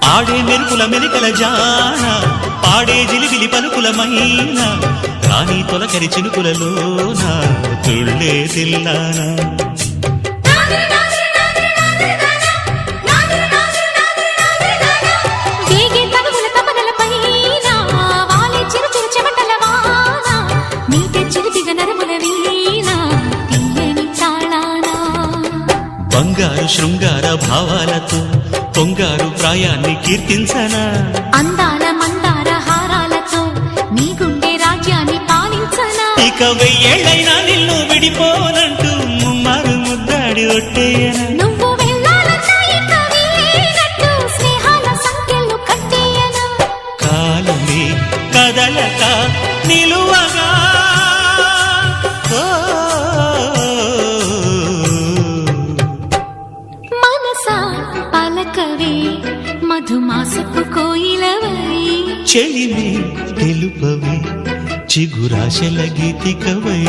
ఆడే మెరుపుల మెలికల జాన పాడే జిలిబిలి పలుకులమైన రాణి తొలకరి చినుకులలోన తుళ్ళే తిల్లానా బంగారు శృంగార భావాలతో పొంగారు ప్రాయాన్ని కీర్తించనా అందాల మందార హారాలతో నీ గుండె రాజ్యాన్ని పాలించనా ఇక వెయ్యేళ్ళైనా నిన్ను విడిపోనంటూ ముమ్మారు ముద్దాడి ఒట్టేయనా నువ్వు వెళ్ళాలన్నా ఇక వీలేనట్టు స్నేహాల సంఖ్యలు కట్టేయనా కాలమే కదలక నిలువగా పలకవే మధుమాసపు కోయిలవై చెలిమే తెలుపవే చిగురాశల గీతికవై